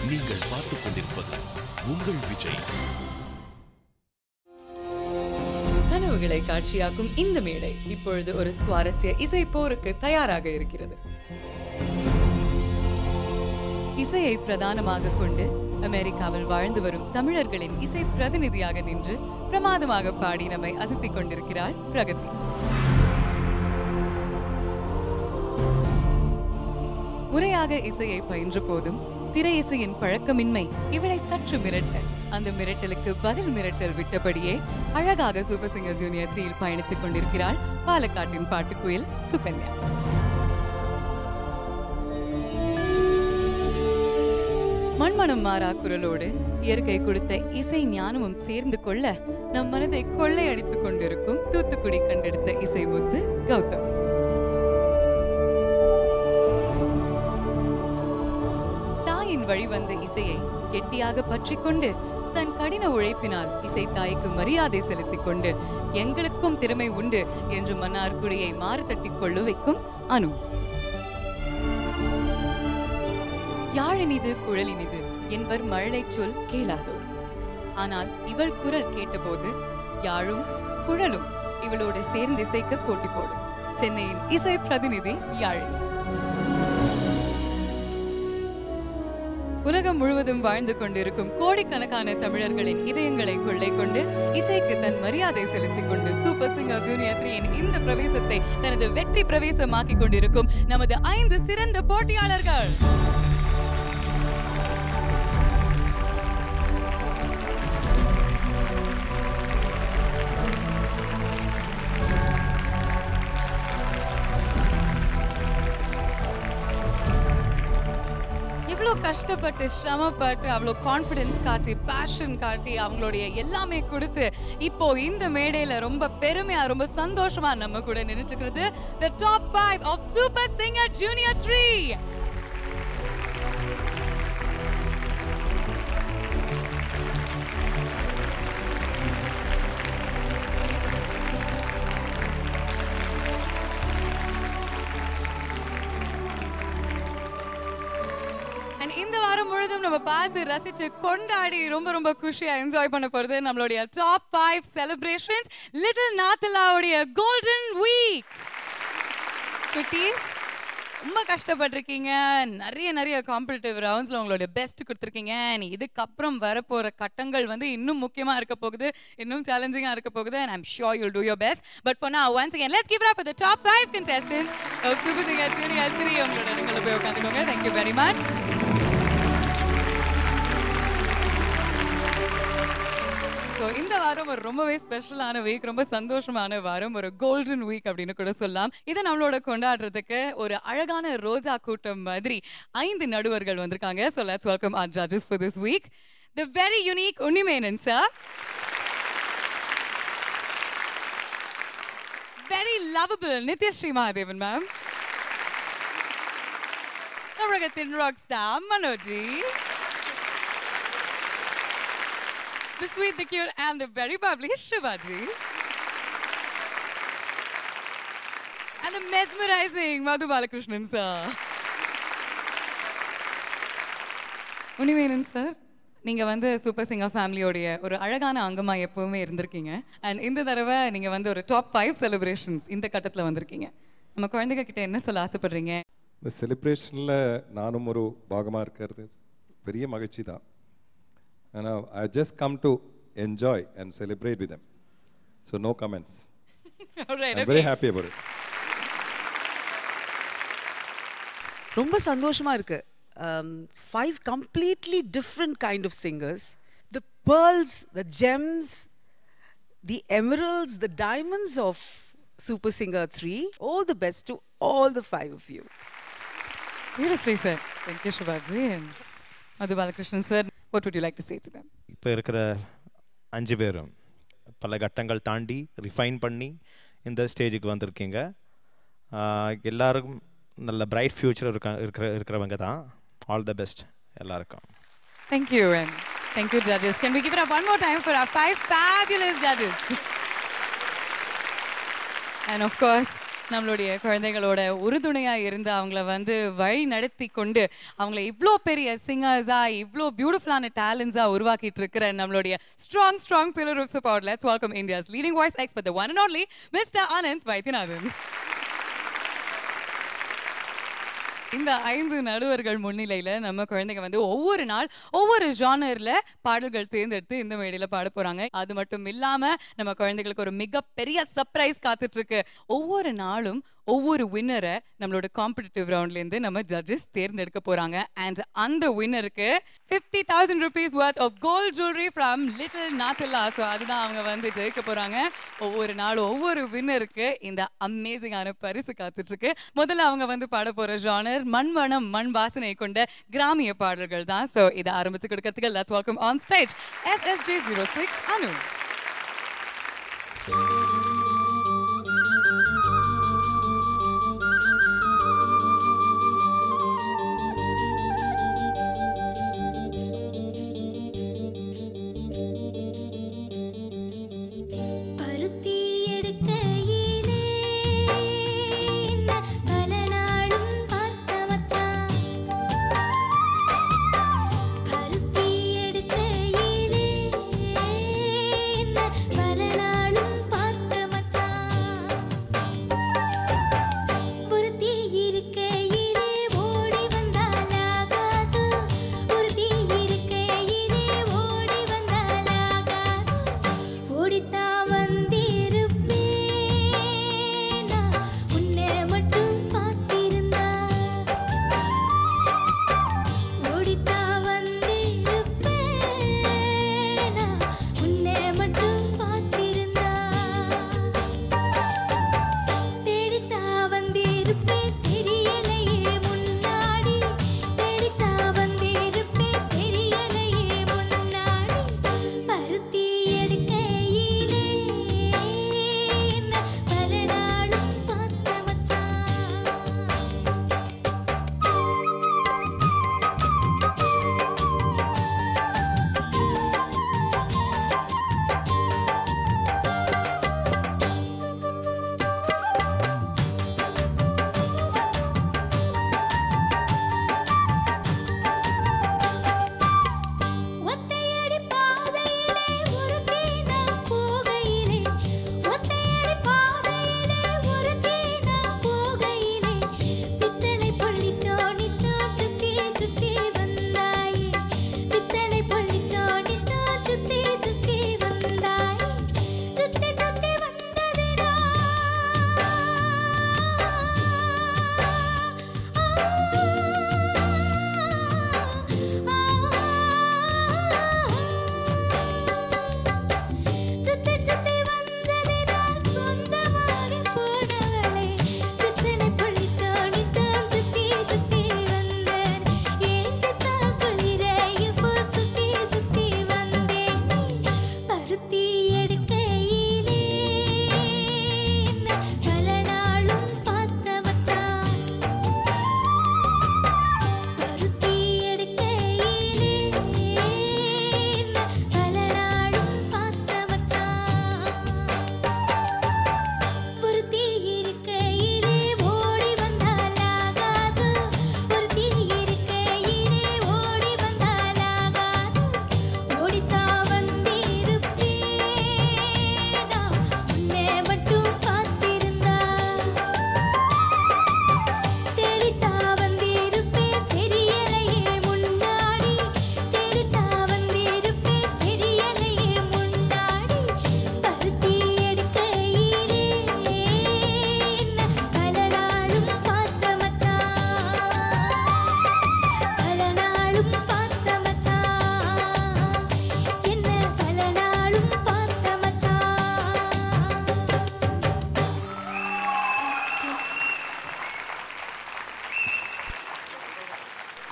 நீங்கள் பார்த்துக் கொண்டிருப்பது உங்கள் விஜய். கனவுகளை காட்சியாக்கும் இந்த மேடை இப்பொழுது ஒரு சுவாரஸ்ய இசை போருக்கு தயாராக இருக்கிறது. இசையை பிரதானமாக கொண்டு அமெரிக்காவில் வாழ்ந்து வரும் தமிழர்களின் இசை பிரதிநிதியாக நின்று பிரமாதமாக பாடி நம்மை அசத்திக் கொண்டிருக்கிறாள் பிரகதி. முறையாக இசையை பயின்ற போதும் திரை இசையின் பழக்கமின்மை இவளை சற்று மிரட்ட, அந்த மிரட்டலுக்கு பதில் மிரட்டல் விட்டபடியே அழகாக சூப்பர் சிங்கர் ஜூனியர் 3 பயணித்துக் கொண்டிருக்கிறாள் பாலக்காட்டின் பாட்டுக்குயில் சுகன்யா. மண்மனம் மாறா குரலோடு இயற்கை கொடுத்த இசை ஞானமும் சேர்ந்து கொள்ள நம் மனதை கொள்ளையடித்துக் கொண்டிருக்கும் தூத்துக்குடி கண்டெடுத்த இசை முத்து கௌதம். தாயின் வழிவந்த இசையை கெட்டியாக பற்றி கொண்டு தன் கடின உழைப்பினால் இசை தாய்க்கு மரியாதை செலுத்திக் கொண்டு எங்களுக்கும் திறமை உண்டு என்று மன்னார்குடியை மாறு தட்டிக் கொள்ள வைக்கும் அனு. யாழினிது குழலினிது என்பர் மழலை சொல் கேளாதோர். ஆனால் இவள் குரல் கேட்டபோது யாழும் குழலும் இவளோடு சேர்ந்து இசைக்க போட்டி போடும். சென்னையின் இசை பிரதிநிதி யாழினி. உலகம் முழுவதும் வாழ்ந்து கொண்டிருக்கும் கோடிக்கணக்கான தமிழர்களின் இதயங்களை கொள்ளை கொண்டு இசைக்கு தன் மரியாதை செலுத்திக் கொண்டு சூப்பர் சிங்கர் ஜூனியர் 3 இந்த பிரவேசத்தை தனது வெற்றி பிரவேசமாக்கிக் கொண்டிருக்கும் நமது 5 சிறந்த போட்டியாளர்கள். கஷ்டப்பட்டு சிரமப்பட்டு அவ்வளோ கான்ஃபிடன்ஸ் காட்டி பேஷன் காட்டி அவங்களுடைய எல்லாமே கொடுத்து இப்போ இந்த மேடையில ரொம்ப பெருமையா ரொம்ப சந்தோஷமா நம்ம கூட நின்னுட்டு இருக்கிறது the top 5 of Super Singer Junior 3. முழுதும் நம்ம பார்த்து ரசிச்சு கொண்டாடி ரொம்ப ரொம்ப குஷியா என்ஜாய் பண்ண போறது நம்மளுடைய டாப் 5 செலிப்ரேஷன்ஸ் லிட்டில் நாத்தலாவுடைய கோல்டன் வீக். குட்டீஸ் ரொம்ப கஷ்டப்பட்டிருக்கீங்க, நிறைய காம்படிட்டிவ் ரவுண்ட்ஸ்ல உங்களுடைய பெஸ்ட் கொடுத்துருக்கீங்க. இதுக்கப்புறம் வரப்போற கட்டங்கள் வந்து இன்னும் முக்கியமா இருக்க போகுது, இன்னும் சேலஞ்சிங்கா இருக்க போகுது. and I'm sure you'll do your best. But for now, once again, let's give it up for the top 5 contestants of Super Singer Junior 3. உங்களோட இடங்களை போய் உட்காந்துக்கோங்க. Thank you very much. இந்த வாரம் ஒரு ரொம்பவே ஸ்பெஷலான வீக், ரொம்ப சந்தோஷமான வாரம், ஒரு கோல்டன் வீக் அப்படின்னு கூட சொல்லலாம். இதை நம்மளோட கொண்டாடுறதுக்கு ஒரு அழகான ரோஜா கூட்டம் மாதிரி 5 நடுவர்கள் வந்திருக்காங்க. So let's welcome our judges for this week. The very unique Unnimenan sir. Very lovable Nityashree Mahadevan ma'am. Navragatin rockstar Manojji. The sweet, the cute, and the very bubbly Shivaji. And the mesmerizing Madhu Balakrishnan sir. Unnimenan sir, நீங்க வந்து super singer ஃபேமிலியோடைய ஒரு அழகான அங்கமா எப்பவுமே இருந்திருக்கீங்க. And இந்த தடவை நீங்க வந்து ஒரு டாப் 5 செலிப்ரேஷன்ஸ் இந்த கட்டத்தில் வந்திருக்கீங்க. நம்ம குழந்தைங்க கிட்ட என்ன சொல்ல ஆசைப்படுறீங்க? இந்த செலிப்ரேஷனில் நானும் ஒரு பாகமாக இருக்கிறது பெரிய மகிழ்ச்சி தான். And I just come to enjoy and celebrate with them. So no comments. All right, I'm very happy about it. ரொம்ப சந்தோஷமா இருக்கு. 5 completely different kind of singers. The pearls, the gems, the emeralds, the diamonds of Super Singer 3. All the best to all the 5 of you. Beautifully said. Thank you, Shivaji. And Madhu Balakrishnan sir, what would you like to say to them? இப்போ இருக்கிற 5 பேரும் பல கட்டங்கள் தாண்டி refine பண்ணி இந்த ஸ்டேஜுக்கு வந்திருக்கீங்க. எல்லாருக்கும் நல்ல பிரைட் ஃபியூச்சர் இருக்கிறவங்க தான். ஆல் த பெஸ்ட் எல்லாருக்கும். Thank you and thank you judges. Can we give it up one more time for our 5 fabulous judges? And of course, நம்மளுடைய குழந்தைகளோட உறுதுணையா இருந்து அவங்கள வந்து வழி நடத்தி கொண்டு அவங்கள இவ்வளோ பெரிய சிங்கர்ஸா இவ்வளோ பியூட்டிஃபுல்லான டேலண்ட்ஸா உருவாக்கிட்டு இருக்கிற நம்மளுடைய strong pillar of support. Let's welcome India's leading voice expert, the one and only Mr. Ananth Vaidyanathan. இந்த 5 நடுவர்கள் முன்னிலையில நம்ம குழந்தைங்க வந்து ஒவ்வொரு நாள் ஒவ்வொரு ஜானர்ல பாடல்கள் தேர்ந்தெடுத்து இந்த மேடையில பாட போறாங்க. அது மட்டும் இல்லாம நம்ம குழந்தைகளுக்கு ஒரு மிகப்பெரிய சர்ப்ரைஸ் காத்துட்டு இருக்கு. ஒவ்வொரு நாளும் ஒவ்வொரு வின்னரை நம்மளோட காம்படிட்டிவ் ரவுண்ட்ல இருந்து நம்ம ஜட்ஜஸ் தேர்ந்தெடுக்க போறாங்க. அண்ட் அந்த வின்னருக்கு 50,000 rupees worth of gold jewelry from Little Nathila. So அதுதான் அவங்க வந்து ஜெயிக்க போறாங்க. ஒவ்வொரு நாளும் ஒவ்வொரு வின்னருக்கு இந்த அமேசிங்கான பரிசு காத்துட்டு இருக்கு. முதல்ல அவங்க வந்து பாட போற ஜானர் மண்வனம் மண் வாசனை கொண்ட கிராமிய பாடல்கள் தான். ஸோ இதை ஆரம்பிச்சு கொடுக்கறதுக்கு let's welcome on stage SSJ06 Anu.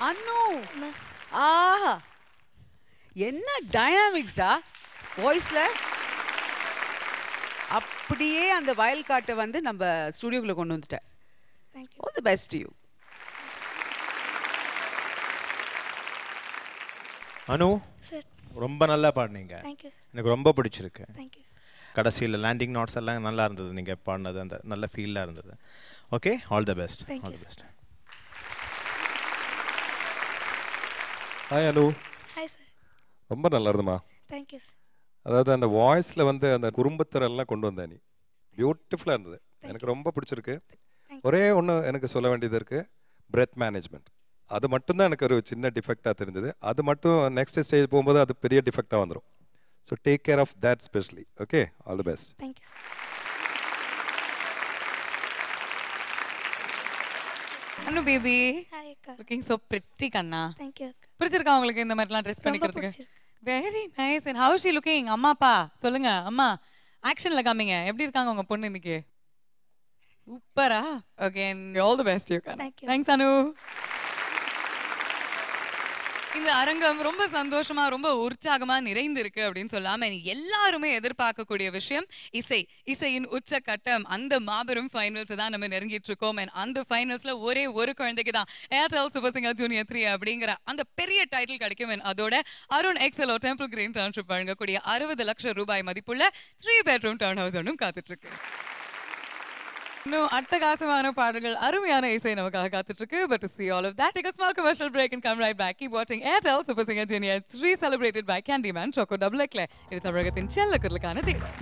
அண்ணு ஆஹா என்ன டைனாமிக்ஸ்டா வாய்ஸ்ல அப்படியே அந்த வயல் காட்டை வந்து நம்ம ஸ்டுடியோக்குள்ள கொண்டு வந்துட்டேன். Thank you. All the best to you. Anu Sir, ரொம்ப நல்லா பாடுனீங்க. thank you. Sir. எனக்கு ரொம்ப பிடிச்சிருக்கு. Thank you. Sir. கடைசியில் லேண்டிங் நாட்ஸ் எல்லாம் நல்லா இருந்தது. நீங்கள் பாடினது அந்த நல்ல ஃபீலாக இருந்தது. Okay, all the best. All the best. Hi Anu. Hi sir. ரொம்ப நல்லா இருந்துமா. Thank you sir. அதாவது அந்த வாய்ஸில் வந்து அந்த குறும்புத்திறெல்லாம் கொண்டு வந்த நீ பியூட்டிஃபுல்லாக இருந்தது. எனக்கு ரொம்ப பிடிச்சிருக்கு. ஒரே ஒன்று எனக்கு சொல்ல வேண்டியது இருக்குது, பிரெத் மேனேஜ்மெண்ட். அது மட்டும்தான் எனக்கு ஒரு சின்ன டிஃபெக்டாக தெரிஞ்சது. அது மட்டும் நெக்ஸ்ட் ஸ்டேஜ் போகும்போது அது பெரிய டிஃபெக்டாக வந்துடும். So take care of that specially. Okay, all the best. Thank you sir. Anu baby, hi அக்கா. லுக்கிங் சோ பிரிட்டி கண்ணா. தேங்க்யூ அக்கா. பிடிச்சிருக்கா உங்களுக்கு இந்த மாதிரிலாம் ட்ரெஸ் பண்ணிக்கிறதுக்கு? Very nice. And how she looking? அம்மா அப்பா சொல்லுங்க. அம்மா ஆக்ஷன்ல காமிங்க, எப்படி இருக்காங்க உங்க பொண்ணு இன்னைக்கு? சூப்பரா. Okay, all the best you கண்ணா. தேங்க்ஸ் அனு. இந்த அரங்கம் ரொம்ப சந்தோஷமா ரொம்ப உற்சாகமா நிறைந்திருக்கு அப்படின்னு சொல்லாம எல்லாருமே எதிர்பார்க்கக்கூடிய விஷயம் இசை. இசையின் உச்சக்கட்டம், அந்த மாபெரும் ஃபைனல்ஸ் தான் நம்ம நெருங்கிட்டு இருக்கோம். அந்த ஃபைனல்ஸ்ல ஒரே ஒரு குழந்தைக்கு தான் ஏர்டெல் சூப்பர் சிங்கர் ஜூனியர் 3 அப்படிங்கிற அந்த பெரிய டைட்டில் கிடைக்கும். அதோட அருண் எக்ஸலோ டெம்பிள் கிரீன் டவுன்ஷிப் வழங்கக்கூடிய 60 லட்சம் ரூபாய் மதிப்புள்ள 3 பெட்ரூம் டவுன் ஹவுஸ் ஒன்றும் காத்துட்டு இருக்கு. இன்னும் அட்டகாசமான பாடல்கள், அருமையான இசை நமக்காக காத்துட்டு இருக்கு. But to see all of that, take a small commercial break and come right back. Keep watching Airtel Super Singer Junior 3 celebrated by Candyman Choco Double Eclair. இது தமிழகத்தின் செல்லக்குரலுக்கான தேடல்.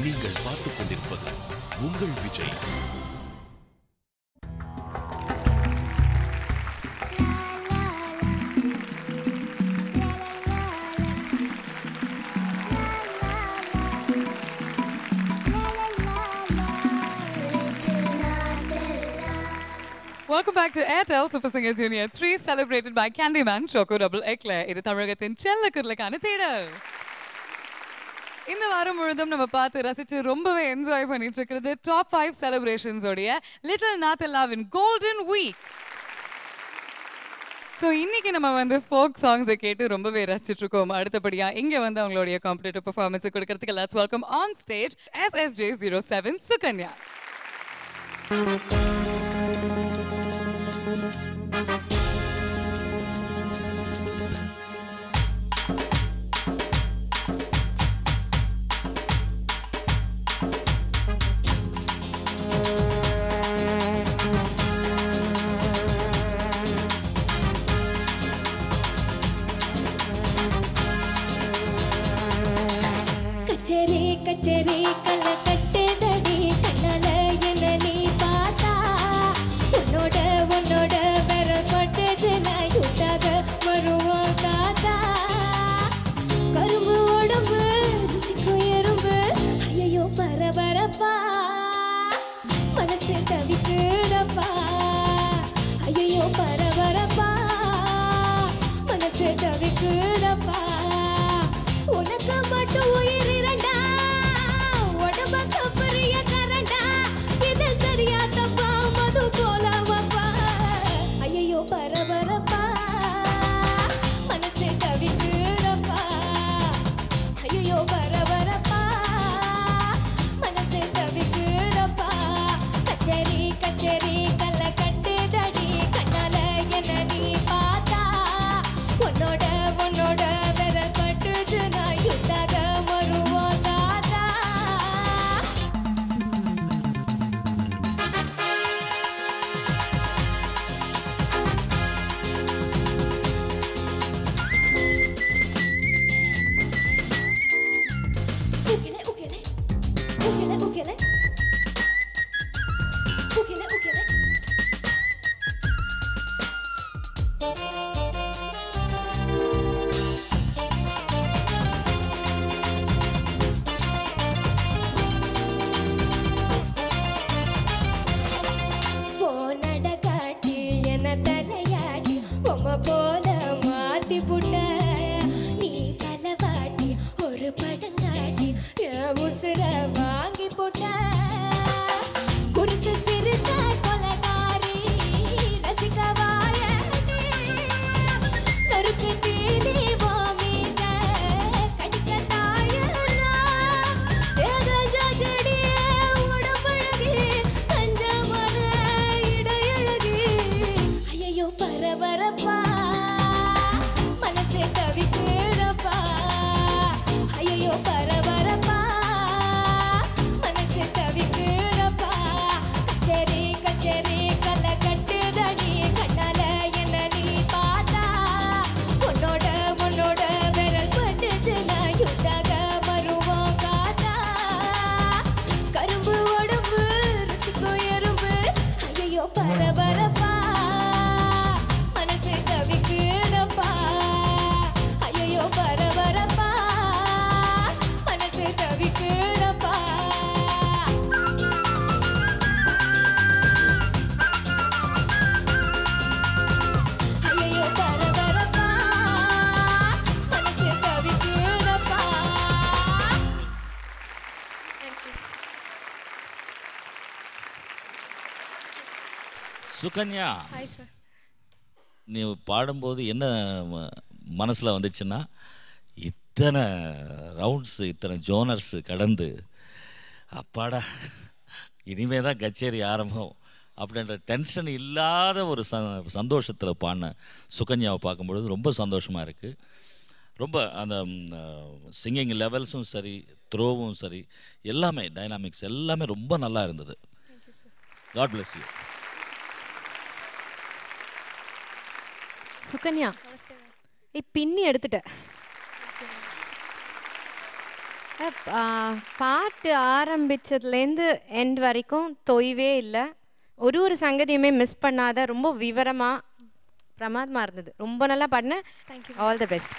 நீங்கள் பார்த்துக் கொண்டிருப்பது உங்கள் Vijay. Welcome back to Airtel Super Singer Junior 3 celebrated by Candyman Choco Double Eclair. இது தமிழகத்தின் செல்லக்குரலுக்கான தேடல். இந்த வாரம் முழுதும் நம்ம பார்த்து ரசிச்சு ரொம்பவே என்ஜாய் பண்ணிட்டு இருக்கிறது டாப் 5 செலிப்ரேஷன்ஸ் உடைய லிட்டில் நாத்தல்லாவின் கோல்டன் வீக். ஸோ இன்னைக்கு நம்ம வந்து ஃபோக் சாங்ஸை கேட்டு ரொம்பவே ரசிச்சுட்டு இருக்கோம். அடுத்தபடியா இங்க வந்து அவங்களுடைய காம்படிட்டிவ் பெர்ஃபார்மன்ஸ் கொடுக்கறதுக்கு let's welcome on stage SSJ07 Sukanya. கச்சேரி கச்சேரி கல்ல கட்டுதடி கண்ணால என்ன நீ பார்த்தா உன்னோட உன்னோட விரல் பட்டுச்சு நான் யூட்டாக வருவோம் தாத்தா கரும்பு உடம்பு ருசிக்கும் எறும்பு ஐயோ பரபரப்பா மனசு தவிக்குதப்பா ஐயோ பரபரப்பா மனசு தவிக்குதப்பா உனக்கு மட்டும் உயிர் இரண்டா உடம்ப கப்பரிய கரண்டா இது சரியா தப்பா மது போல வப்பா ஐயோ பரபரப்பா மனசு தவிக்குதப்பா ஐயோ பரபரப்பா மனசு தவிக்குதப்பா கச்சேரி கச்சேரி கல்ல கட்டுதடி கண்ணால என்ன நீ பார்த்தா உன்னோட உன்னோட விரல் பட்டுச்சு நான் யுத்தாக வருவோம் தாத்தா உகிலே உகிலே உகிலே உகிலே உகிலே உகிலே போனட காட்டி என தலையாட்டி உம்ம போல மாத்தி புட்ட நீ தலைவாட்டி ஒரு படங்காட்டி என் உசுர வாங்கி போட்ட குறுக்கு சிறுத்த கொலகாரி ரசிக்க வாயடி நறுக்கு தீனி வாமீச கடிக்க பரபரப்பா மனசே தவிக்கிறப்பா ஐயோ பரபரப்பா மனசே தவிக்கிறப்பா கச்சேரி கச்சேரி கலை கட்டுதடி கண்ணால என்ன நீ பார்த்தா உன்னோட உன்னோட விரல் பட்டுச்சுன்னா யுத்தாக மருவோம் காத்தா கரும்பு உடம்பு ரசிக்கும் எறும்பு ஐயோ பரபரப்பா மனசு தவிக்குதப்பா ஐயோ பரபரப்பா மனசு தவிக்குதப்பா ஐயோ பரபரப்பா மனசு தவிக்குதப்பா. Sukanya, hi sir. நீ பாடும்போது என்ன மனசில் வந்துச்சுன்னா, இத்தனை ரவுண்ட்ஸு இத்தனை ஜோனர்ஸு கடந்து அப்பாடா இனிமே தான் கச்சேரி ஆரம்பம் அப்படின்ற டென்ஷன் இல்லாத ஒரு சந்தோஷத்தில் பாடின சுகன்யாவை பார்க்கும்பொழுது ரொம்ப சந்தோஷமாக இருக்குது. ரொம்ப அந்த சிங்கிங் லெவல்ஸும் சரி, த்ரோவும் சரி, எல்லாமே டைனாமிக்ஸ் எல்லாமே ரொம்ப நல்லா இருந்தது. God bless you. சுகன்யா, பின்னி எடுத்துட்ட. பாட்டு ஆரம்பிச்சதுலேருந்து எண்ட் வரைக்கும் தொய்வே இல்லை. ஒரு சங்கதியுமே மிஸ் பண்ணாத ரொம்ப விவரமாக பிரமாதமாக இருந்தது. ரொம்ப நல்லா பாடின. All the best.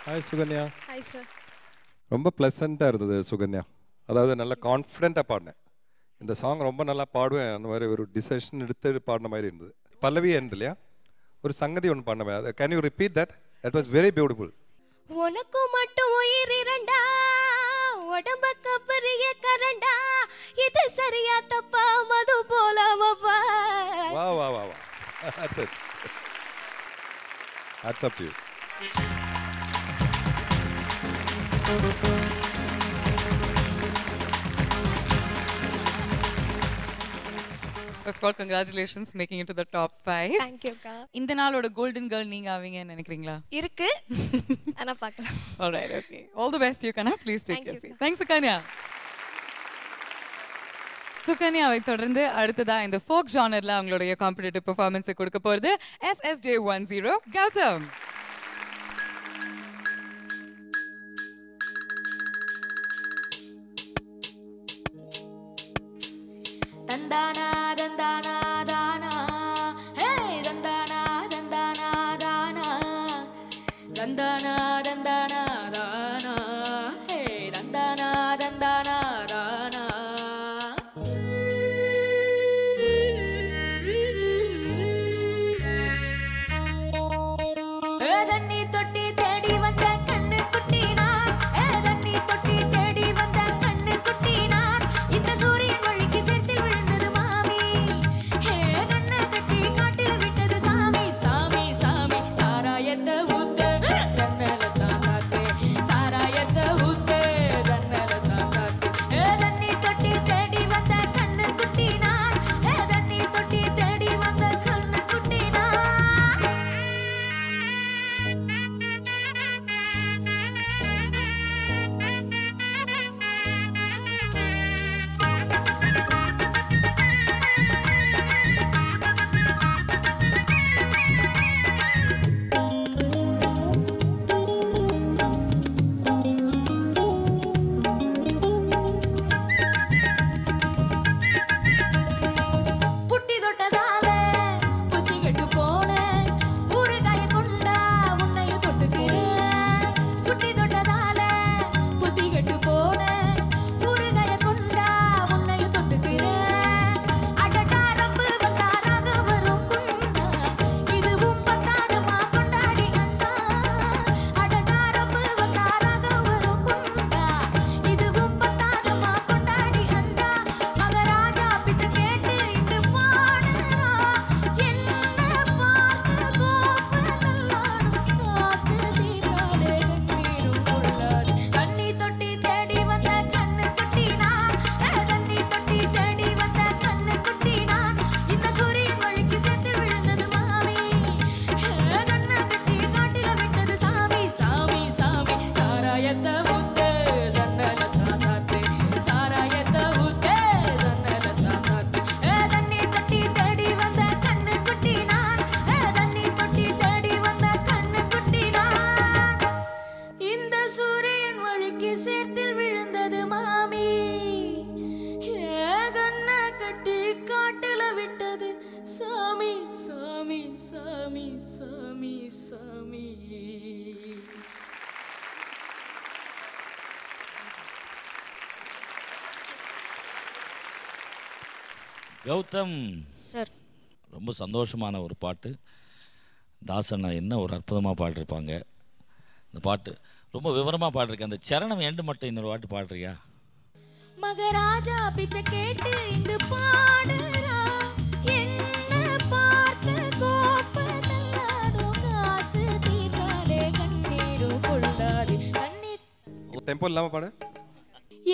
Hi Sukanya. Hi sir. ரொம்ப ப்ளசண்ட்டாக இருந்தது சுகன்யா. அதாவது நல்லா கான்ஃபிடென்ட்டாக பாடினேன். இந்த சாங் ரொம்ப நல்லா பாடுவேன் அந்த மாதிரி ஒரு டிசிஷன் எடுத்து பாடின மாதிரி இருந்தது. பல்லவி எண்ட் இல்லையா, ஒரு சங்கதி ஒன்று பண்ணவேன். Can you repeat that? That was very beautiful. உனக்கு மட்டும் உயிர் இரண்டா, உடம்புக்கு பெரிய கரண்டா, இது சரியா தப்பா மது போலாமப்பா. வா வா வா வா. That's it. That's up to you. First of all, congratulations making it to the top 5. Thank you அக்கா. இந்த நாளோட golden girl நீங்க ஆவீங்கன்னு நினைக்கிறீங்களா? இருக்கு. ஆனா பார்க்கலாம். All right, okay. All the best you Kana. Please take Thank your you, seat. Ka. Thanks Sukanya. சுகன்யாவை தொடர்ந்து அடுத்ததா இந்த folk ஜானர்ல அவங்களுடைய காம்படிட்டிவ் பெர்ஃபார்மன்ஸ் கொடுக்க போறது SSJ10 கௌதம். தந்தானா தந்தானா தானா ஹே தந்தானா தந்தானா தானா தந்தானா தந்தானா தானா ஹே தந்தானா தந்தானா தானா ஹே சாமி சாமி சாமி சாமி சாமி. கௌதம் சார் ரொம்ப சந்தோஷமான ஒரு பாட்டு. தாசன் என்ன ஒரு அற்புதமாக பாடிருப்பாங்க. இந்த பாட்டு ரொம்ப விவரமாக பாடிருக்கேன். அந்த சரணம் எண்டு மட்டும் இன்னொரு பாட்டு பாடுறியா? மகராஜா பிச்சை கேட்டு இங்கு பாடுறா, என்ன பார்த்து கோபத்தல்லாடும், காசு தீர்த்தாலே கண்ணீரும் கொள்ளாது கண்ணீர். டெம்போ இல்லாம பாடு.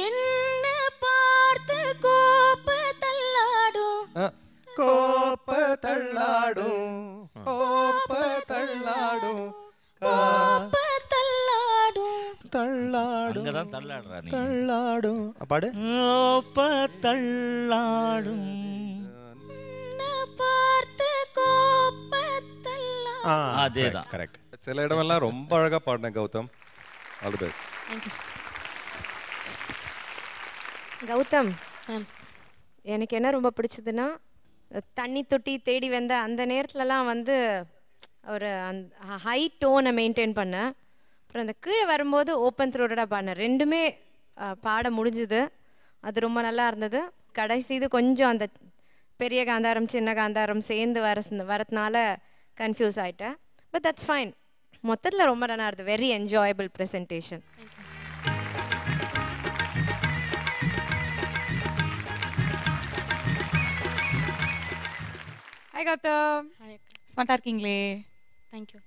என்ன பார்த்து கோபத்தல்லாடும், கோபத்தல்லாடும் கோபத்தல்லாடும் அங்கே தான் தள்ளாடுறா நீ. தள்ளாடும் பாடு. தள்ளாடும் பார்த்து கோபத்தல்லாடும். அதேதான் கரெக்ட். சில இடமெல்லாம் ரொம்ப அழகா பாடினேன் Gautam. All the best. Gautam எனக்கு என்ன ரொம்ப பிடிச்சதுன்னா தண்ணி தொட்டி தேடி வந்த அந்த நேரத்துலலாம் வந்து ஒரு அந்த ஹை டோனை மெயின்டைன் பண்ணேன். அப்புறம் அந்த கீழே வரும்போது ஓப்பன் த்ரோட்டடாக பாடினேன். ரெண்டுமே பாட முடிஞ்சுது. அது ரொம்ப நல்லா இருந்தது. கடைசி இது கொஞ்சம் அந்த பெரிய காந்தாரம் சின்ன காந்தாரம் சேர்ந்து வரதுனால கன்ஃபியூஸ் ஆகிட்டேன். But that's fine. மொத்தத்தில் ரொம்ப நல்லா இருந்தது. Very enjoyable presentation. Hi Gautham. ஸ்மார்ட்டாக இருக்கீங்களே? தேங்க்யூ.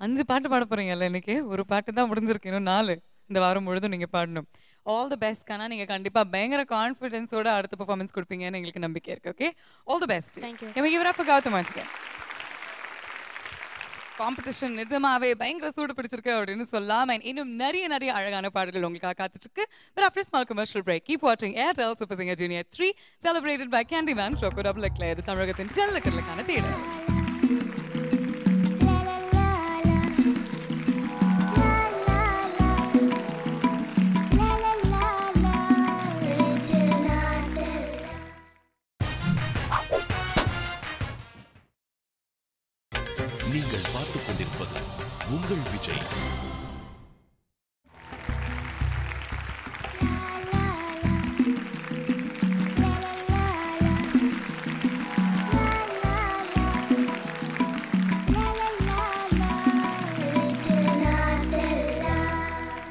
5 பாட்டு பாட போகிறீங்கல்ல இன்னைக்கு? ஒரு பாட்டு தான் முடிஞ்சிருக்கு, இன்னும் 4 இந்த வாரம் முழுதும் நீங்கள் பாடணும். ஆல் தி பெஸ்ட் கண்ணா. நீங்கள் கண்டிப்பாக பயங்கர கான்ஃபிடென்ஸோட அடுத்த பெர்ஃபார்மன்ஸ் கொடுப்பீங்கன்னு எங்களுக்கு நம்பிக்கை இருக்குது. Okay, all the best. Thank you. Can we give it up for Gautam once again? Competition நிஜமாவே பயங்கர சூடு பிடிச்சிருக்கு அப்படின்னு சொல்லலாம். அண்ட் இன்னும் நிறைய அழகான பாடல்கள் உங்களுக்காக காத்துட்ருக்கு. But after a small commercial break, keep watching Airtel Super Singer Junior 3 celebrated by Candyman Choco Double Eclair. இது தமிழகத்தின் செல்லக்கடலுக்கான தேடல். நீங்கள் பார்த்துக் கொண்டிருப்பது உங்கள் Vijay.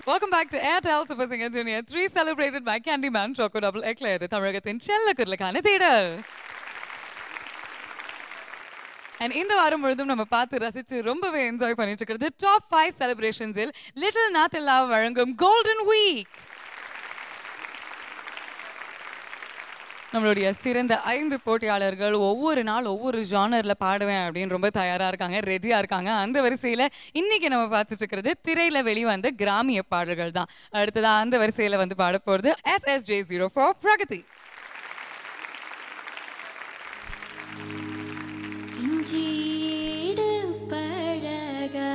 Welcome back to Airtel Super Singer Junior 3 celebrated by Candyman Choco Double Eclair. இது தமிழகத்தின் செல்லக்கடலுக்கான தேடல். And இந்த வாரம் முழுதும் நம்ம பார்த்து ரசிச்சு ரொம்பவே என்ஜாய் பண்ணிட்டு இருக்கிறது டாப் 5 செலிப்ரேஷன்ஸில் லிட்டில் நாத்தில்லா வழங்கும் கோல்டன் வீக். நம்மளுடைய சிறந்த 5 போட்டியாளர்கள் ஒவ்வொரு நாள் ஒவ்வொரு ஜானர்ல பாடுவேன் அப்படின்னு ரொம்ப தயாரா இருக்காங்க, ரெடியா இருக்காங்க. அந்த வரிசையில இன்னைக்கு நம்ம பார்த்துட்டு இருக்கிறது திரையில வெளிவந்த கிராமிய பாடல்கள் தான். அடுத்ததா அந்த வரிசையில வந்து பாட போறது SSJ04 பிரகதி. இஞ்சீடு பழகா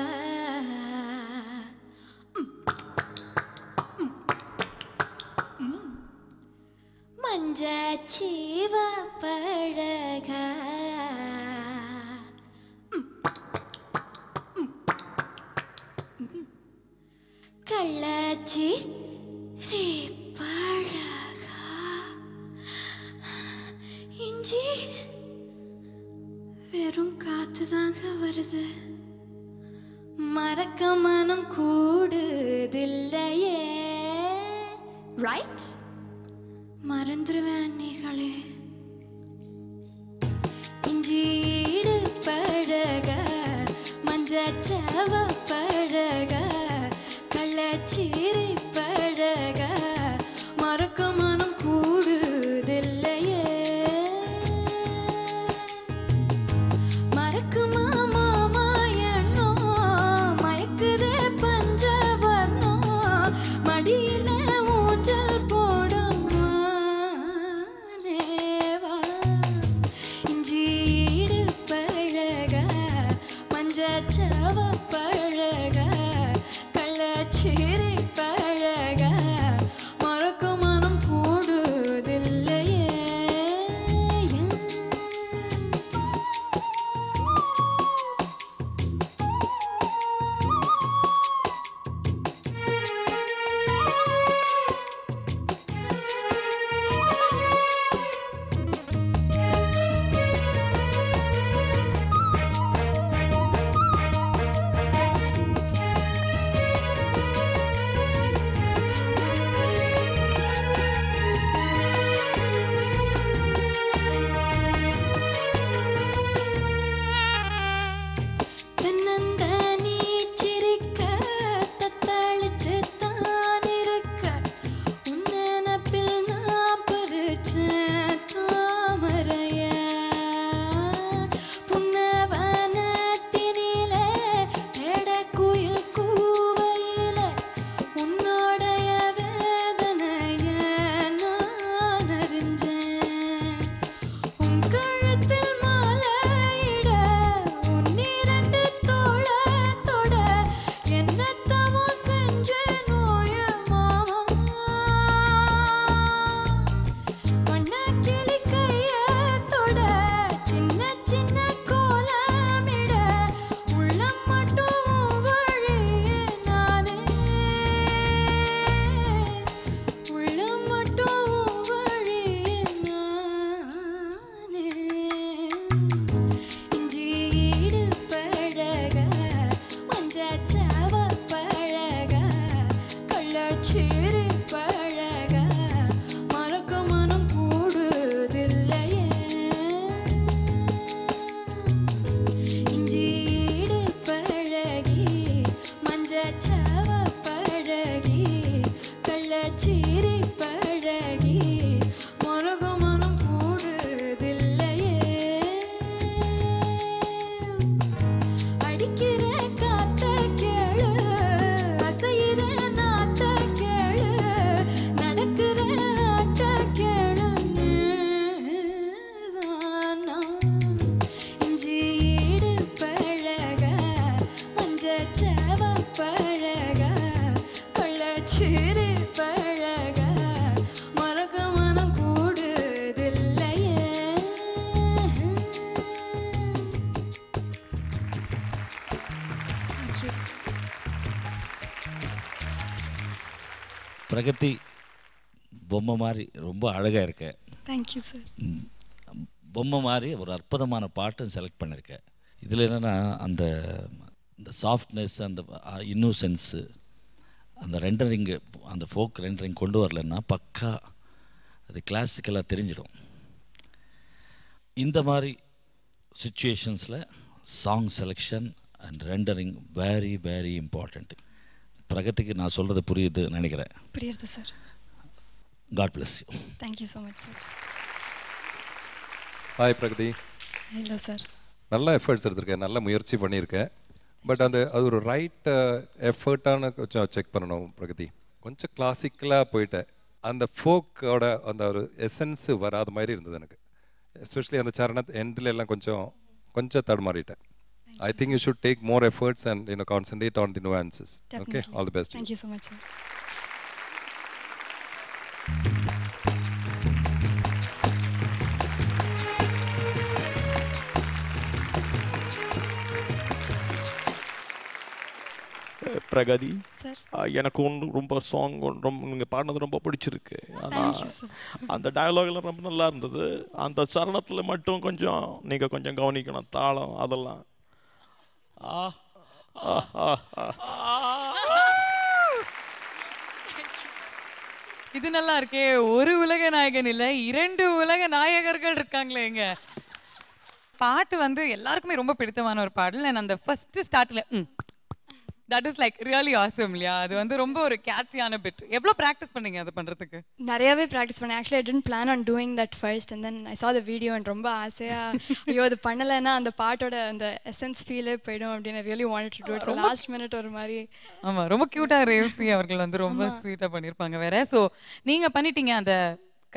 மஞ்சச்சீவ பழகா கள்ளச்சி ரே பழகா இஞ்சி வெறும் காத்து தாங்க வருது, மறக்க மனம் கூடுதில்லையே. ரைட், மறந்துருவேன் நீங்களே. இஞ்சீடு பழக மஞ்சச்சவ பழக கள்ளச்சீரி பழக மறக்க மனம் கூடுதில்லையே. பழக கள்ளச்சீரி பழக சிரிப்பழக மறக்க மனம் கூடுதில்லையே இஞ்சி இடுப்பழகி மஞ்சச்சவ பழகி கள்ளச்சிரிப்பழகி மறக்க மனம் கூடுதில்லையே அடிக்கிற காத்த கேளு அசையிற நாத்த கேளு நடக்கிற ஆட்ட கேளு தானா இஞ்சி ஈடு பழக மஞ்சச்சவ பழக கள்ளச்சிரி பழக மறக்க மனம் கூடுதில்லையே பிரகதி பொம்மை மாதிரி ரொம்ப அழகாக இருக்க. Thank you sir. பொம்மை மாதிரி ஒரு அற்புதமான பாட்டும் செலக்ட் பண்ணியிருக்கேன். இதில் என்னென்னா அந்த சாஃப்ட்னஸ், அந்த இன்னோசென்ஸு, அந்த ரெண்டரிங்கு, அந்த ஃபோக் ரெண்டரிங் கொண்டு வரலன்னா பக்கா அது கிளாசிக்கலாக தெரிஞ்சிடும். இந்த மாதிரி சுச்சுவேஷன்ஸில் song selection and rendering very very important. பிரகதிக்கு நான் சொல்கிறது புரியுது நினைக்கிறேன். புரியுது sir. God bless you. Thank you so much sir. Hi Pragathi. Hello sir. நல்ல எஃபர்ட்ஸ் எடுத்திருக்கேன், நல்ல முயற்சி பண்ணியிருக்கேன். பட் அது ஒரு ரைட் எஃபர்ட்டான கொஞ்சம் செக் பண்ணணும் பிரகதி. கொஞ்சம் கிளாசிக்கலாக போயிட்டேன். அந்த ஃபோக்கோட அந்த ஒரு எசன்ஸ் வராத மாதிரி இருந்தது எனக்கு. எஸ்பெஷலி அந்த சரண எண்டில் எல்லாம் கொஞ்சம் தடுமாறிட்டேன். I think you should take more efforts and concentrate on the nuances. Definitely. Okay, all the best. Thank you so much, sir. Pragathi sir, எனக்கு ரொம்ப சாங் நீங்கள் பாடினது ரொம்ப பிடிச்சிருக்கு. ஆனால் அந்த டயலாக்லாம் ரொம்ப நல்லா இருந்தது. அந்த சரணத்தில் மட்டும் கொஞ்சம் நீங்கள் கொஞ்சம் கவனிக்கணும், தாளம் அதெல்லாம். இது நல்லா இருக்கே. ஒரு உலக நாயகன் இல்ல, 2 உலக நாயகர்கள் இருக்காங்களே இங்க. பாட்டு வந்து எல்லாருக்குமே ரொம்ப பிடித்தமான ஒரு பாடல். நான் அந்த first ஸ்டார்ட்ல that is like really awesome இல்லையா? அது வந்து ரொம்ப ஒரு கேட்சியான பிட். எவ்வளவு பிராக்டிஸ் பண்ணீங்க அது பண்றதுக்கு? நிறையவே ப்ராக்டிஸ் பண்ணேன். Actually I tend plan on doing that first and then I saw the video and ரொம்ப ஆசையா ஐயோ அது பண்ணலைன்னா அந்த பாட்டோட அந்த எசன்ஸ் ஃபீலே போயிடும் அப்படின்னு really wanted to do it. So last minute ஒரு மாதிரி. ஆமா, ரொம்ப கியூட்டா ரேவதி அவர்கள் வந்து ரொம்ப ஸ்வீட்டா பண்ணிருப்பாங்க வேற. சோ நீங்க பண்ணிட்டீங்க அந்த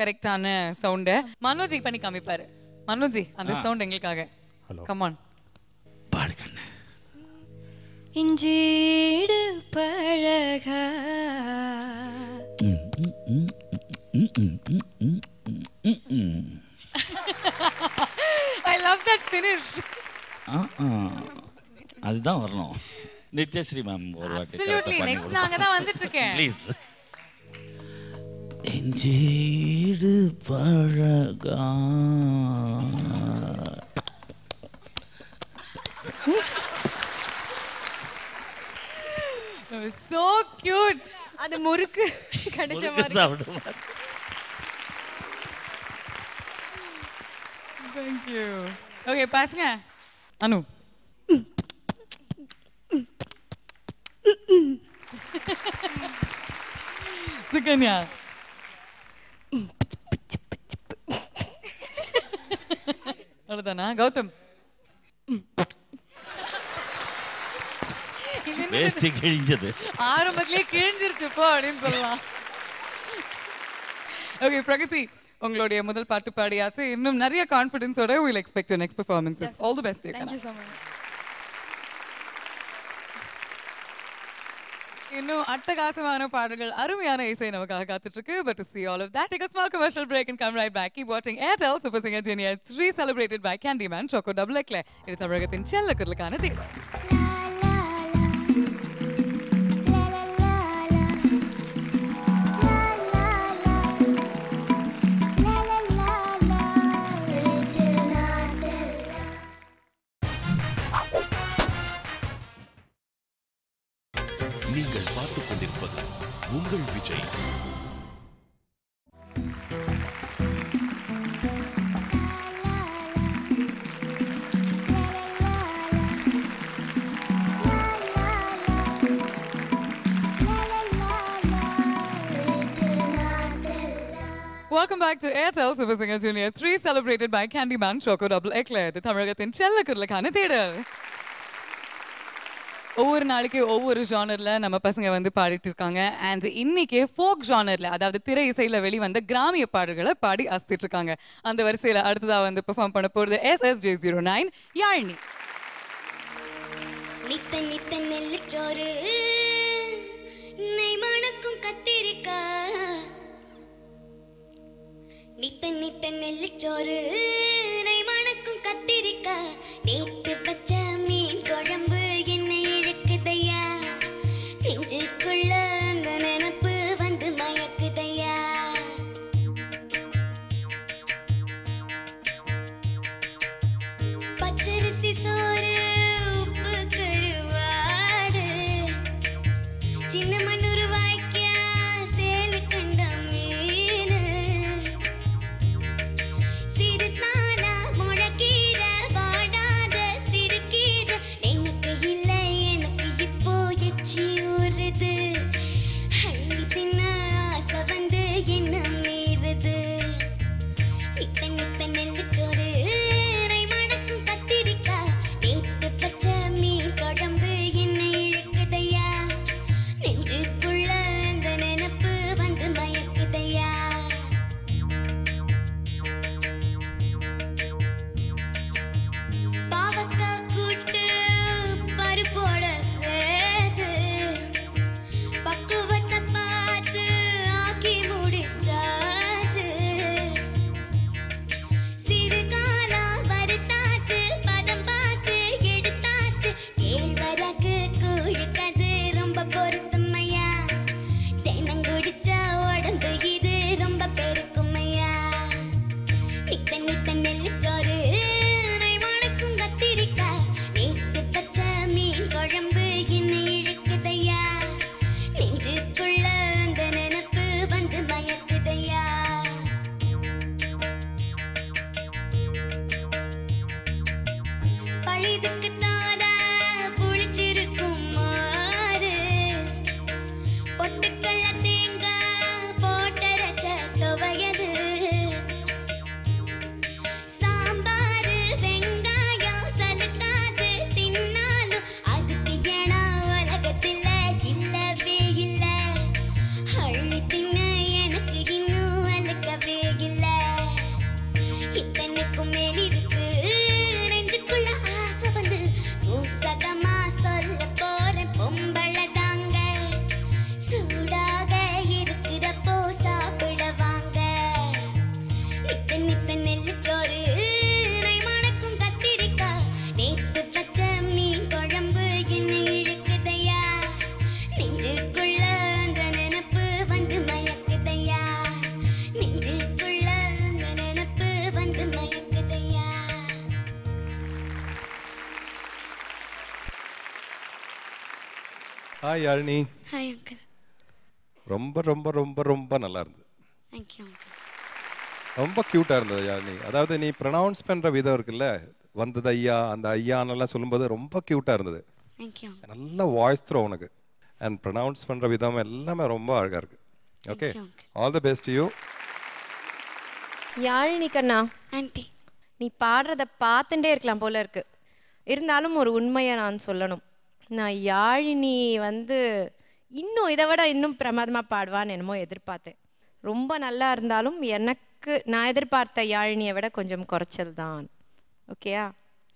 கரெக்டான சவுண்ட். மனோஜி பண்ணி காமிப்பாரு. மனோஜி அந்த சவுண்ட் எங்களுக்காக. Come on. பாடு கண்ணு. இஞ்சீடு பழக I love that finish. அதுதான் வரணும். நித்யஸ்ரீ மேம் ஒரு வாட்டி Absolutely. Next நாங்க தான் வந்துட்டு இருக்கேன். ப்ளீஸ். இஞ்சீடு பழகா So cute. அது முறுக்கு கடிச்ச மாதிரி. Thank you. Okay, பாருங்க. அனு. சுகன்யா. அவ்வளவுதானா? கௌதம். வேஸ்டி கிழிஞ்சது. ஆரம்பத்திலே கிழிஞ்சிருச்சு போ அப்படின்னு சொல்லலாம். ஓகே பிரகதி, உங்களுடைய முதல் பாட்டு பாடியாச்சு. இன்னும் நிறைய கான்ஃபிடன்ஸோட we'll expect your next performances. All the best. Thank you so much. இன்னும் அட்டகாசமான பாடல்கள், அருமையான இசை நமக்காக காத்துட்டு இருக்கு. But to see all of that, take a small commercial break and come right back. Keep watching Airtel Super Singer Junior 3 celebrated by Candyman Choco Double Eclair. இது தமிழகத்தின் செல்ல குரலுக்கான தேடல். நீங்கள் பார்த்துக் கொண்டிருப்பது உங்கள் Vijay. Welcome back to Airtel Super Singer Junior 3, celebrated by Candyman Choco Double Eclair, the தமிழகத்தின் செல்ல குரலுக்கான தேடல். ஒவ்வொரு நாளைக்கு ஒவ்வொரு ஜானர்ல நம்ம பசங்க வந்து பாடிட்டு இருக்காங்க. அண்ட் இன்னைக்கு ஃபோக் ஜானர்ல, அதாவது திரை இசையில வெளிவந்த கிராமிய பாடல்களை பாடி அசத்திட்டு இருக்காங்க. அந்த வரிசையில அடுத்ததா வந்து பெர்ஃபார்ம் பண்ண போறது SSJ09 யாழினி. நித்த நித்த நெல்லுச்சோறு நெய் மணக்கும் கத்திரிக்காய், நித்த நித்த நெல்லுச்சோறு நெய் மணக்கும் கத்திரிக்காய், நேத்து பச்ச மீன் குழம்பு என்னை இழுக்குதையா, நெஞ்சுக்குள்ள அந்த நினப்பு வந்து மயக்குதையா, பச்சரிசி சோறு உப்பு கருவாடு, சின்ன மண்ணூர் வாய்க்கா சேலு கண்ட மீன், சிறுதானா முழக்கீர வாடாத சிறுகீர, எனக்கு இல்லை எனக்கு இப்போ எச்சி ஊறுது, அள்ளி தின்ன ஆசை வந்து என்ன மீறுது, நித்த நித்த நெல்லுச்சோறு நெய் மணக்கும் கத்திரிக்காய், நேத்து பச்ச மீன் குழம்பு என்னை இழுக்குதையா, நெஞ்சுக்குள்ள அந்த நினப்பு வந்து மயக்குதையா, பாவக்காய் கூட்டு பருப்போட சேர்த்து பக்குவத்தை பார்த்து ஆக்கி முடிச்சாச்சு, சிறுகாலா வறுத்தாச்சு பதம் பார்த்து எடுத்தாச்சு, கேழ்வரகு கூழுக்கது ரொம்ப பொருத்தமையா, தென்னங்குடிச்சா உடம்பு இது ரொம்ப பெருக்குமையா, நித்த நித்த நெல்லுச்சோறு நெய் மணக்கும் கத்திரிக்காய், நேத்து பச்ச மீன் குழம்பு என்னை இழுக்குதையா, நெஞ்சுக்குள்ள அந்த நினப்பு வந்து மயக்குதையா, பழிதுக்கு தாரா புளிச்சிருக்கும் மாறு, பொட்டுக்கல்ல தேங்காய் போட்டரைச்ச துவையது, சாம்பாரு வெங்காயம் சலுக்காது தின்னாலும் அதுக்கு ஏனா உலகத்தில் இல்லவே இல்லை, அள்ளி தின்ன எனக்கு இன்னும் அழுக்கவே இல்லை, இத்தனைக்கும் மேல் இருக்கு நெஞ்சுக்குள்ள ஆசை வந்து, சூசகமா சொல்ல போறேன் பொம்பளை தாங்க, சூடாக இருக்கிறப்போ சாப்பிட வாங்க, நித்த நித்த நெல்லுச்சோறு நெய் மணக்கும் கத்திரிக்காய், நேத்து பச்ச மீன் குழம்பு என்னை இழுக்குதையா, நெஞ்சுக்குள்ள அந்த நினப்பு வந்து மயக்குதையா, நெஞ்சுக்குள்ள அந்த நினப்பு வந்து மயக்குதையா. ஹாய் யாழினி. Hi uncle. ரொம்ப ரொம்ப ரொம்ப ரொம்ப நல்லா இருந்தது. Thank you uncle. ரொம்ப க்யூட்டாக இருந்தது யாழினி. அதாவது நீ ப்ரொனவுன்ஸ் பண்ணுற விதம் இருக்குல்ல, வந்தது ஐயா அந்த ஐயானெல்லாம் சொல்லும்போது ரொம்ப க்யூட்டாக இருந்தது. தேங்க்யூ. நல்ல வாய்ஸ் த்ரோ உனக்கு, அண்ட் ப்ரொனவுன்ஸ் பண்ணுற விதம் எல்லாமே ரொம்ப அழகாக இருக்கு. Okay, all the best you. Yazhini கண்ணா, ஆண்டி நீ பாடுறத பார்த்துட்டே இருக்கலாம் போல இருக்கு. இருந்தாலும் ஒரு உண்மையை நான் சொல்லணும். நான் யாழினி வந்து இன்னும் இதை விட இன்னும் பிரமாதமாக பாடுவான்னு என்னமோ எதிர்பார்த்தேன். ரொம்ப நல்லா இருந்தாலும் எனக்கு நான் எதிர்பார்த்த யாழினியை விட கொஞ்சம் குறைச்சல் தான். ஓகேயா?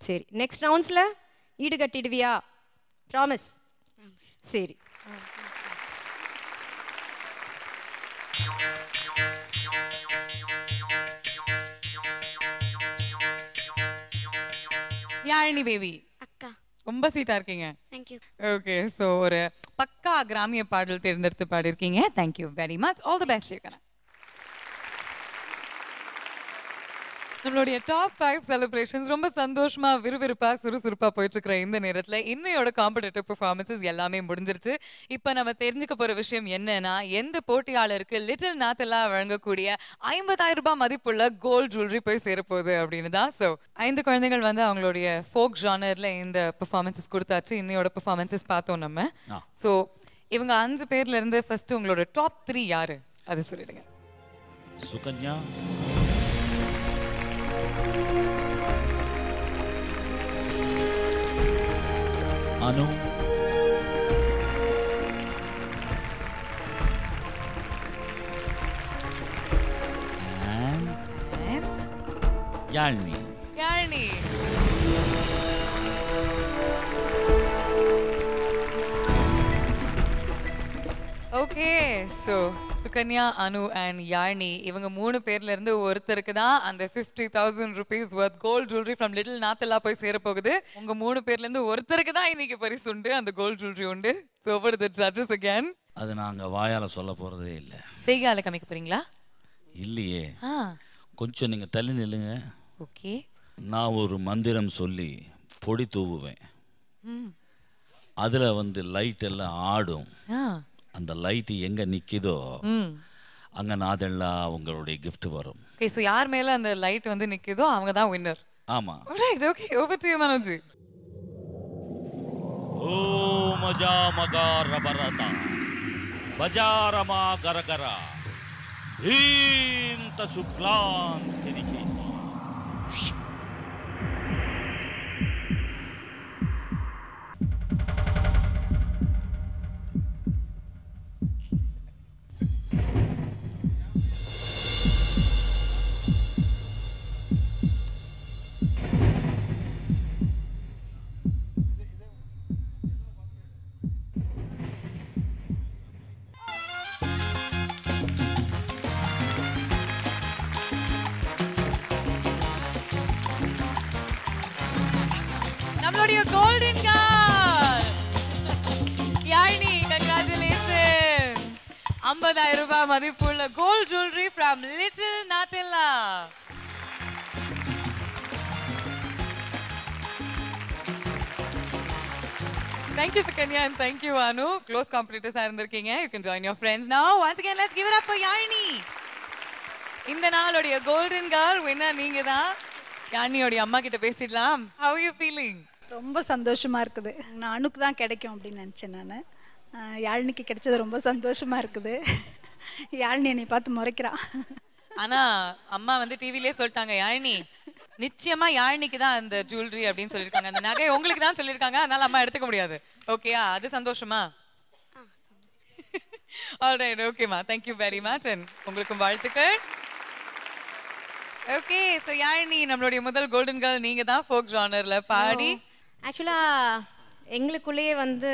சரி, நெக்ஸ்ட் ரவுண்ட்ஸில் ஈடு கட்டிடுவியா? ப்ராமிஸ்? சரி. யாழினி பேபி, அக்கா ரொம்ப ஸ்வீட்டா இருக்கீங்க. தேங்க்யூ. ஓகே, ஸோ ஒரு பக்கா கிராமிய பாடல் தேர்ந்தெடுத்து பாடிருக்கீங்க. Thank you very much. All the best you கண்ணா. நம்மளுடைய டாப் 5 செலிப்ரேஷன்ஸ் ரொம்ப சந்தோஷமா விறுவிறுப்பா சுறுசுறுப்பா போயிட்டு இருக்கிற இந்த நேரத்துல இன்னையோட காம்படிட்டிவ் பெர்ஃபார்மன்சஸ் எல்லாமே முடிஞ்சிருச்சு. இப்போ நம்ம தெரிஞ்சுக்க போற விஷயம் என்னன்னா, எந்த போட்டியாளருக்கு லிட்டில் நாத்தலா வழங்கக்கூடிய 50,000 ரூபாய் மதிப்புள்ள கோல்ட் ஜுவல்லரி போய் சேரப்போகுது அப்படின்னு தான். ஸோ 5 குழந்தைகள் வந்து அவங்களுடைய ஃபோக் ஜானர்ல இந்த பெர்ஃபார்மன்சஸ் கொடுத்தாச்சு. இன்னையோட பெர்ஃபார்மன்சஸ் பார்த்தோம் நம்ம. ஸோ இவங்க 5 பேர்ல இருந்து ஃபர்ஸ்ட் உங்களோட டாப் 3 யாரு அது சொல்லிடுங்க. சுகன்யா, அனு, and Yazhini. Yazhini. Okay, so Sukanya, Anu and Yazhini இவங்க 3 பேர்ல இருந்து ஒருத்தருக்கு தான் அந்த 50,000 rupees worth gold jewelry from Little Nathila போய் சேர போகுது. உங்க 3 பேர்ல இருந்து ஒருத்தருக்கு தான் இன்னைக்கு பரிசு உண்டு, அந்த கோல்ட் ஜுவல்லரி உண்டு. So over to the judges again. அது நாங்க வாயால சொல்ல போறதே இல்ல. செய்கால காமிக்க போறீங்களா? இல்லையே. கொஞ்சம் நீங்க தள்ளி நில்லுங்க. ஓகே. நான் ஒரு மந்திரம் சொல்லி பொடி தூவுவேன். அதுல வந்து லைட் எல்லாம் ஆடும். அந்த லைட் எங்க நிக்குதோ அங்க நாதெல்லாம் உங்களுடைய gift வரும். ஓகே, சோ யார் மேல அந்த லைட் வந்து நிக்குதோ அவங்க தான் வின்னர். ஆமா. Right, okay, over to you Manoj. ஓ மஜா மகா ரபரதா பஜாரமா கரகரா தீம் தசுக்லான் சிரிகேசி. நம்மளுடைய கோல்டன் கார் யாழினி, கங்க்ராச்சுலேஷன்ஸ். 50,000 ரூபாய் மதிப்புள்ள gold jewellery from little Nathella. Thank you Sukanya and thank you Anu. Close competitors ஆ இருந்திருக்கீங்க. You can join your friends now. Once again let's give it up for Yazhini. இந்த நாளுடைய கோல்டன் கார் winner நீங்க தான். யாழினியோட அம்மா கிட்ட பேசிடலாம். How are you feeling? ரொம்ப சந்தோஷமாக இருக்குது. நான் அணுக்கு தான் கிடைக்கும் அப்படின்னு நினச்சேன். நான் யாழினிக்கு கிடைச்சது ரொம்ப சந்தோஷமாக இருக்குது. யாழினி என்னை பார்த்து முறைக்கிறான். ஆனால் அம்மா வந்து டிவிலே சொல்லிட்டாங்க, யாழினி நிச்சயமா யாழினிக்கு தான் அந்த ஜுவல்லரி அப்படின்னு சொல்லியிருக்காங்க, அந்த நகை உங்களுக்கு தான் சொல்லியிருக்காங்க, அதனால அம்மா எடுத்துக்க முடியாது. ஓகேயா, அது சந்தோஷமா? ஆல்ரைட், ஓகேம்மா, தேங்க்யூ வெரி மச் அண்ட் உங்களுக்கும் வாழ்த்துக்கள். ஓகே, ஸோ யாழினி நம்மளுடைய முதல் கோல்டன் கேர்ள் நீங்க தான் ஃபோக் ஜானர்ல பாடி. ஆக்சுவலாக எங்களுக்குள்ளேயே வந்து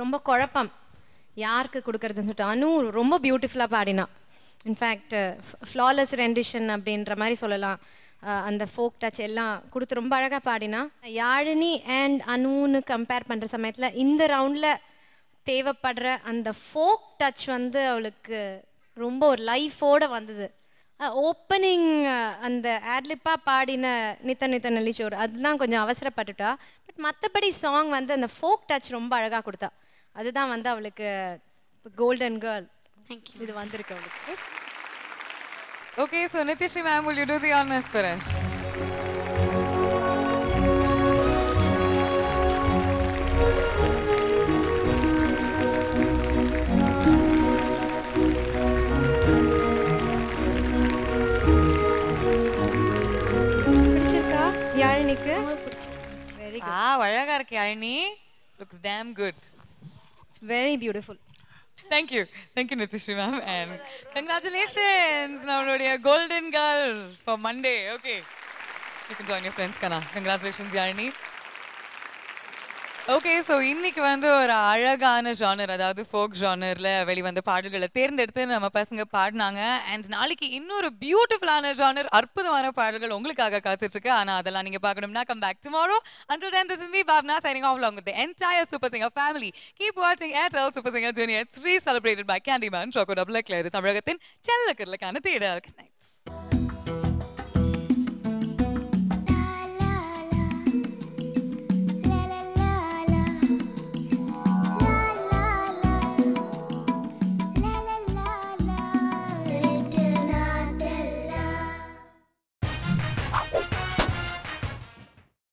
ரொம்ப குழப்பம் யாருக்கு கொடுக்கறதுன்னு சொல்லிட்டு. அனு ரொம்ப பியூட்டிஃபுல்லாக பாடினா. இன்ஃபேக்ட் ஃப்ளாலெஸ் ரெண்டிஷன் அப்படின்ற மாதிரி சொல்லலாம். அந்த ஃபோக் டச் எல்லாம் கொடுத்து ரொம்ப அழகாக பாடினா. யாழினி அண்ட் அனுன்னு கம்பேர் பண்ணுற சமயத்தில் இந்த ரவுண்டில் தேவைப்படுற அந்த ஃபோக் டச் வந்து அவளுக்கு ரொம்ப ஒரு லைஃபோடு வந்தது. ஓப்பனிங் அந்த ஆட்லிப்பாக பாடின நித்த நித்த நெல்லிச்சோறு அதுதான் கொஞ்சம் அவசரப்பட்டுட்டா. பட் மற்றபடி சாங் வந்து அந்த ஃபோக் டச் ரொம்ப அழகாக கொடுத்தா. அதுதான் வந்து அவளுக்கு கோல்டன் கேர்ள் இது வந்திருக்கு அவளுக்கு. Okay, so Nithyasri ma'am, will you do the honors for us? பிடிச்சிருக்கா யாழினிக்கு? Very good. அழகா இருக்கு Yazhini. Looks damn good. It's very beautiful. Thank you Nitishri ma'am and congratulations நம்மளுடைய golden girl for Monday. Okay, you can join your friends Kana. Congratulations Yazhini. Okay, so இன்னைக்கு வந்து ஒரு அழகான genre, அதாவது folk ஜானர்ல வெளிவந்த பாடல்களை தேர்ந்தெடுத்து நம்ம பசங்க பாடினாங்க. அண்ட் நாளைக்கு இன்னொரு பியூட்டிஃபுல்லான ஜானர், அற்புதமான பாடல்கள் உங்களுக்காக காத்துட்டு இருக்கு. ஆனால் அதெல்லாம் நீங்க பார்க்கணும்னா come back tomorrow. Until then, this is me Bhavna signing off along with the entire Super Singer family. Keep watching Airtel Super Singer Junior 3 celebrated by Candyman Choco Double Eclair. தமிழகத்தின் செல்லக்கரலுக்கான தேடல். Good night.